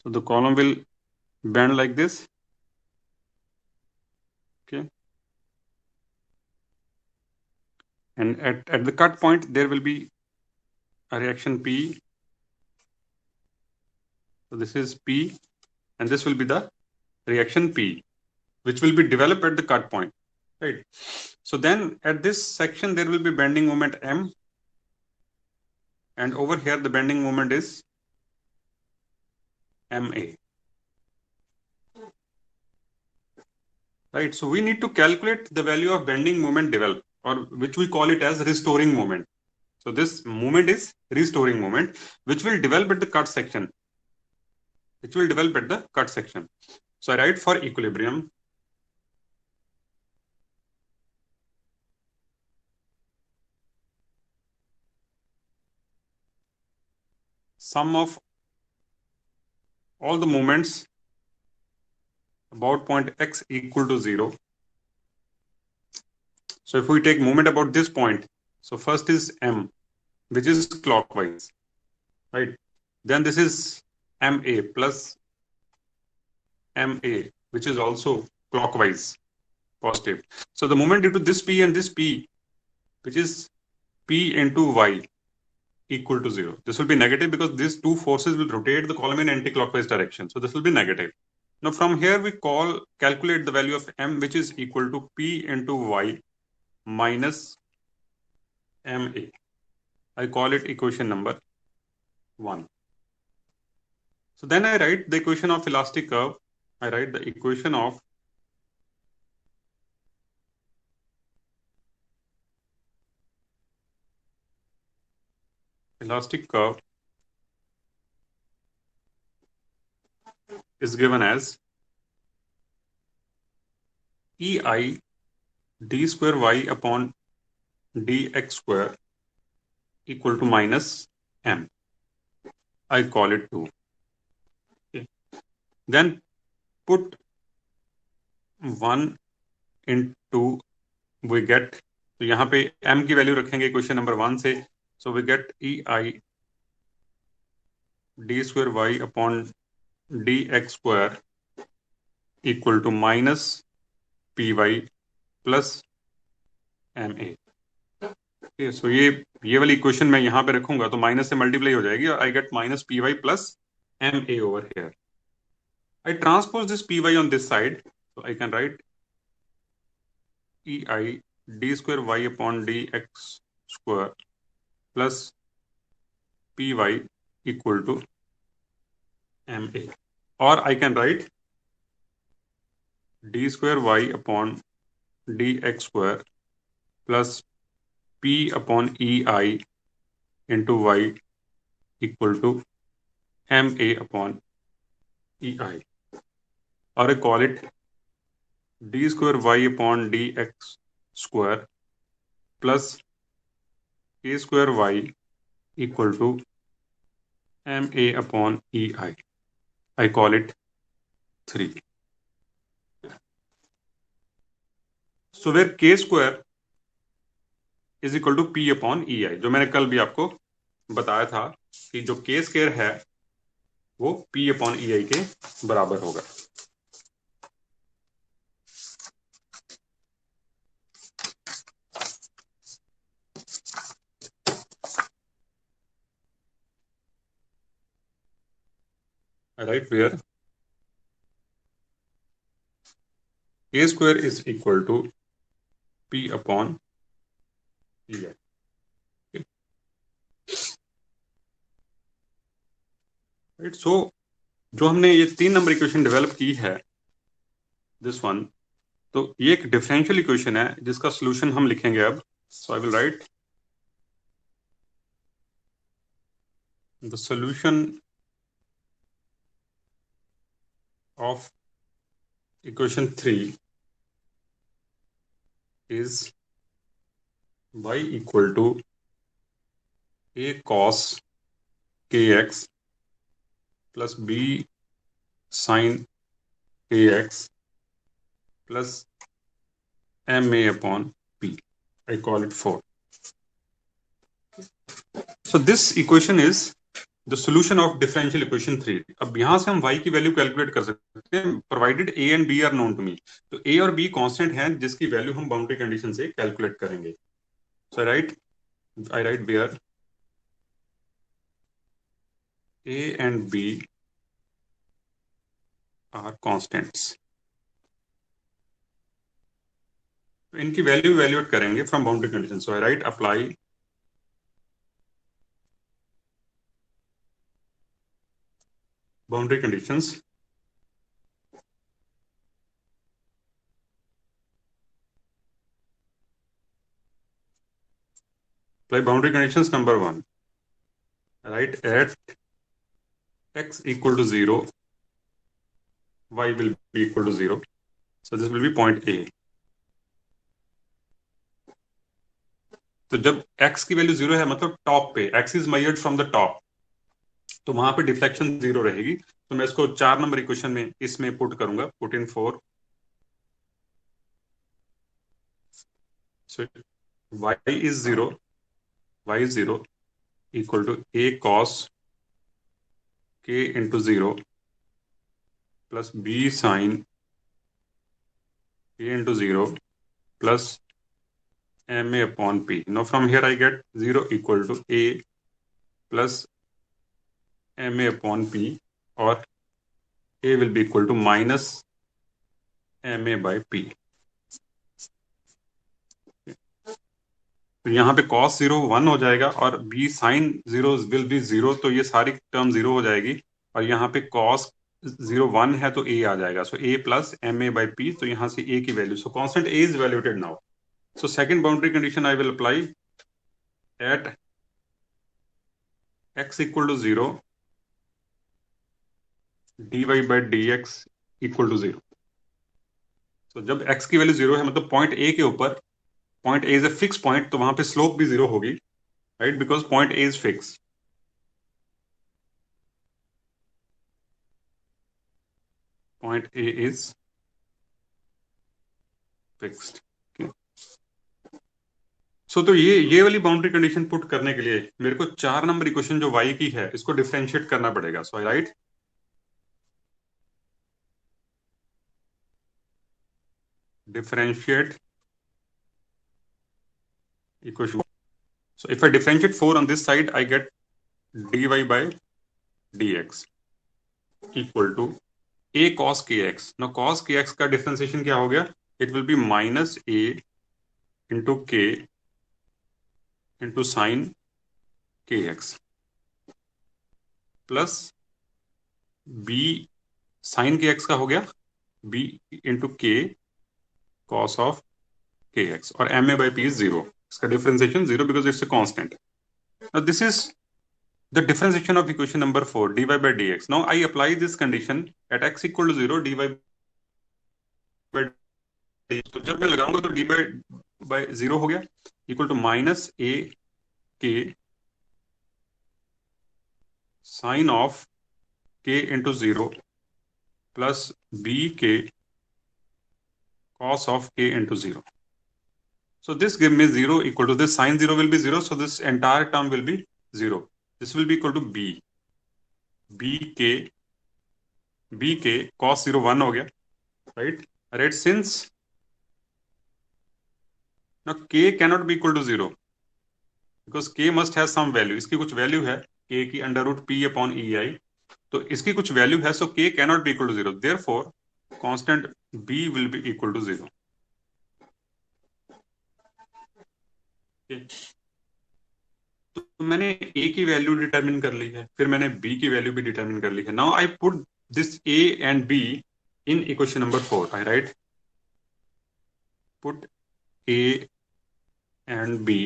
So the column will bend like this. Okay. And at the cut point, there will be a reaction P. So this is P, and this will be the reaction P, which will be developed at the cut point, right? So then at this section, there will be bending moment M. And over here, the bending moment is MA. Right, so we need to calculate the value of bending moment developed, or which we call it as restoring moment. So this moment is restoring moment, which will develop at the cut section. So I write for equilibrium, sum of all the moments about point x equal to 0. So if we take moment about this point, so first is M, which is clockwise, right? Then this is MA plus MA, which is also clockwise, positive. So the moment due to this P and this P, which is P into Y, equal to 0. This will be negative because these two forces will rotate the column in anti-clockwise direction. So this will be negative. Now from here we calculate the value of M, which is equal to P into Y minus MA. I call it equation number 1. So then I write the equation of elastic curve. I write the equation of elastic curve is given as EI d square y upon dx square equal to minus M. I call it 2. Okay. Then put 1 into we get, तो यहाँ पे M की value रखेंगे equation number 1 से. So we get EI d square y upon dx square equal to minus py plus ma. Okay, so ये वाली equation मैं यहाँ पे रखूंगा तो माइनस से मल्टीप्लाई हो जाएगी और I get minus P Y plus M A over here. I transpose this py on this side, so I can write EI d square y upon dx square plus py equal to ma, or I can write d square y upon dx square plus p upon ei into y equal to ma upon ei, or I call it d square y upon dx square plus a square y equal to ma upon ei. I call it 3. So where k square is equal to p upon ei, जो मैंने कल भी आपको बताया था कि जो k square है वो p upon ei के बराबर होगा. Right, where a square is equal to p upon ei. Okay. Right, so जो हमने ये 3 नंबर इक्वेशन डेवलप की है, दिस वन, तो ये एक डिफरेंशियल इक्वेशन है जिसका सोल्यूशन हम लिखेंगे अब. So I will write the solution of equation 3 is y equal to a cos kx plus b sin kx plus ma upon p. I call it 4. So this equation is the solution of differential equation 3। अब यहां से हम y की value calculate कर सकते हैं, provided a and b are known to me. तो a और b कांस्टेंट हैं जिसकी वैल्यू हम बाउंड्री कंडीशन से कैलकुलेट करेंगे। So I write where a and b are constants. इनकी वैल्यू वैल्यूएट करेंगे from boundary condition. So I write apply boundary conditions apply boundary conditions number 1, right? At x equal to 0, y will be equal to 0, so this will be point A। तो जब x की value 0 है मतलब top पे, x is measured from the top, तो वहां पे deflection 0 रहेगी। तो मैं इसको 4 नंबर इक्वेशन में इसमें पुट करूंगा, put in 4। so y is 0, y is 0 equal to a cos k into 0 plus b sin k into 0 plus ma upon p। Now from here I get 0 equal to a plus ma upon p, or a will be equal to minus ma by p। तो यहाँ पे cos 0 1 हो जाएगा और b sin 0 will be 0, तो ये सारी term 0 हो जाएगी। और यहाँ पे cos 0 1 है तो a आ जाएगा, so a plus ma by p। तो यहाँ से a की वैल्यू, so constant a is valuated now. So second boundary condition I will apply at x equal to 0 dy by dx equal to 0। तो जब x की वैल्यू 0 है मतलब पॉइंट a के ऊपर, point a is a fix point, तो वहां पे स्लोप भी 0 होगी, right? Because point a is fix. Point a is fixed. So तो ये वाली बाउंड्री कंडीशन पुट करने के लिए मेरे को 4 नंबर इक्वेशन जो y की है इसको डिफरेंशिएट करना पड़ेगा। सो I right differentiate equation। So if I differentiate 4 on this side, I get dy by dx equal to a cos kx। Now cos kx का डिफरेंशिएशन क्या हो गया? It will be minus a into k into sin kx plus b sin kx का हो गया b into k cos of kx, और ma by p is 0। इसका differentiation 0 because it's a constant। Now this is the differentiation of equation number 4, dy by dx। Now I apply this condition at x equal to 0 dy by dx। तो जब मैं लगाऊंगा तो dy by 0 हो गया equal to minus a k sine of k into 0 plus b k cos of k into 0। So this give me 0 equal to this sin 0 will be 0. So this entire term will be 0. This will be equal to b k cos 0 1 हो गया, right? Right, since now k cannot be equal to 0 because k must have some value। इसकी कुछ value है k की under root p upon e i, तो इसकी कुछ value है। सो k cannot be equal to 0, therefore constant b will be equal to 0। तो मैंने a की वैल्यू डिटरमिन कर ली है, फिर मैंने b की वैल्यू भी डिटरमिन कर ली है। Now I put this a and b in equation number 4। I right put a and b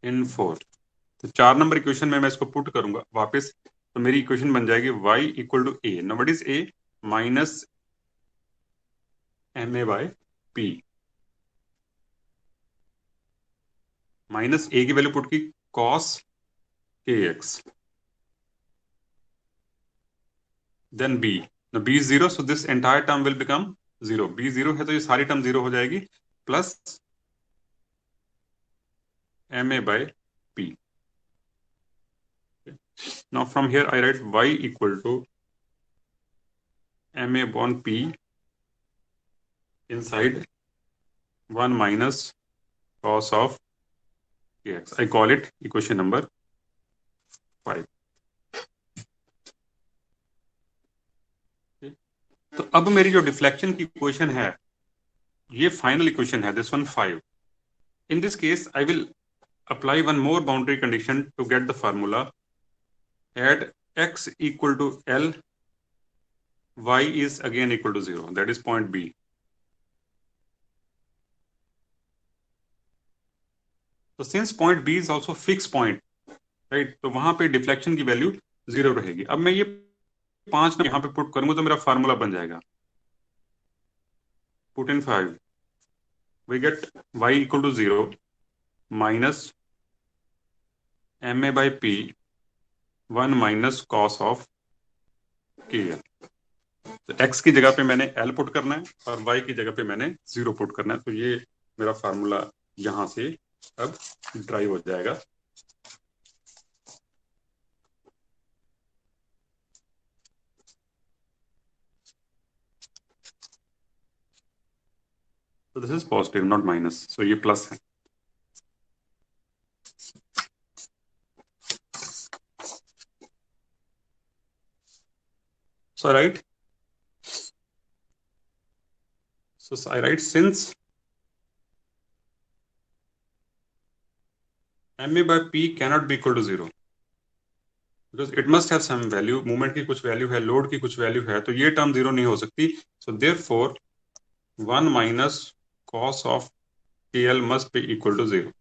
इन 4। तो 4 नंबर इक्वेशन में मैं इसको पुट करूंगा वापस, तो मेरी इक्वेशन बन जाएगी y equal to a। Now what is a? Minus ma by p। Minus a की वैल्यू पुट की cos kx, then b। now b is 0, so this entire term will become 0। b 0 है तो ये सारी term 0 हो जाएगी, plus ma by p। Now from here I write y equal to ma upon p inside 1 minus cos of kx. I call it equation number 5. तो अब मेरी जो डिफ्लेक्शन की इक्वेशन है ये फाइनल इक्वेशन है, this one 5. In this case I will apply one more boundary condition to get the formula. At x equal to L, y is again equal to 0. That is point B. So since point B is also fixed point, right? तो वहां पे deflection की value 0 रहेगी. अब मैं ये 5 यहाँ पे पुट करूंगा तो मेरा फार्मूला बन जाएगा. Put in 5. We get y equal to 0 minus ma by p 1 minus cos of kl. तो x की जगह पे मैंने l पुट करना है और y की जगह पे मैंने 0 पुट करना है. तो ये मेरा फार्मूला यहां से अब ड्राइव हो जाएगा. So this is positive, not minus. So ये प्लस है. So I write since ma by p cannot be equal to 0 because it must have some value. Moment की कुछ वैल्यू है, लोड की कुछ वैल्यू है, तो ये टर्म 0 नहीं हो सकती. So therefore 1 minus cos of kl must be equal to 0.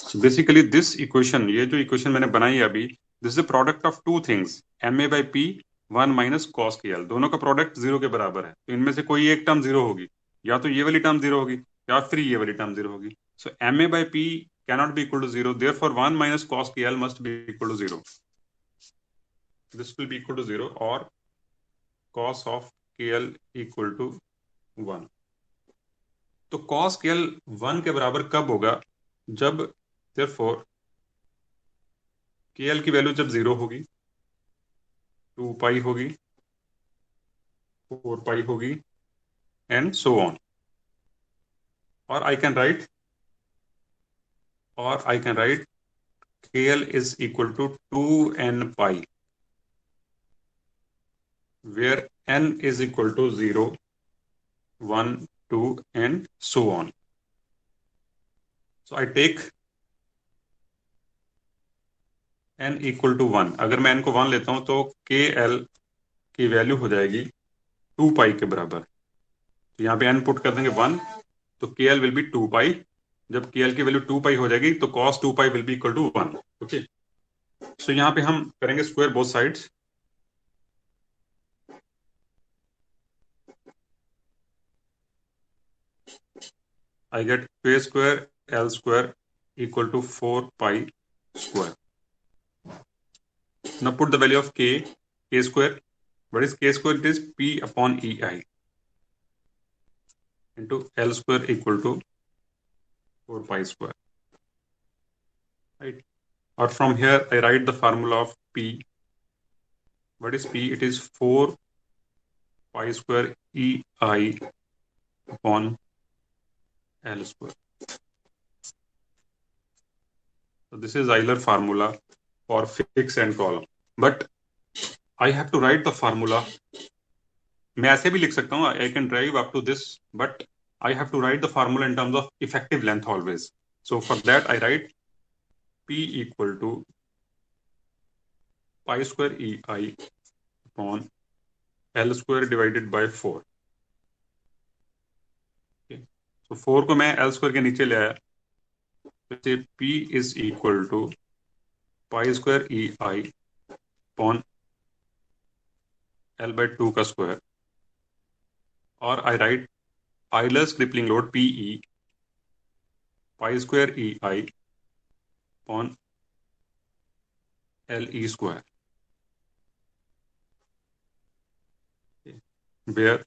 So basically this equation, ये जो equation मैंने बनाई है अभी, this is a product of two things, ma by p 1 minus cos kl. दोनों का प्रोडक्ट 0 के बराबर है. तो इनमें से कोई एक टर्म 0 होगी, या तो ये वाली टर्म 0 होगी या फिर ये वाली टर्म 0 होगी. So ma by p cannot be equal to 0. Therefore 1 minus cos kl must be equal to 0. This will be equal to 0 or cos of kl equal to 1. तो cos kl 1 के बराबर कब होगा? जब therefore kl की value जब 0 होगी, 2 पाई होगी, 4 पाई होगी and so on. Or I can write kl is equal to 2n pi, where n is equal to 0, 1, 2 and so on. So I take n equal to 1. अगर मैं n को 1 लेता हूं तो kl की वैल्यू हो जाएगी 2 पाई के बराबर. तो यहाँ पे n पुट कर देंगे 1, तो kl will be 2 पाई. जब kl की वैल्यू 2 पाई हो जाएगी तो cos 2 pi will be equal to 1. Okay. So यहाँ पे हम करेंगे square both sides. I get k square l square equal to 4 pi square. Now put the value of k square. What is k square? It is p upon ei into l square equal to 4 pi square. Right. Or from here I write the formula of p. What is p? It is 4 pi square ei upon L square. So this is Euler formula for fix and column. But I have to write the formula. मैं ऐसे भी लिख सकता हूँ. I can drive up to this, but I have to write the formula in terms of effective length always. So for that I write P equal to pi square ei upon L square divided by 4. Okay. So 4 को मैं L square के नीचे ले आया. So P is equal to pi square ei upon L by 2 का square. और I write Euler's crippling load PE pi square ei upon LE square, where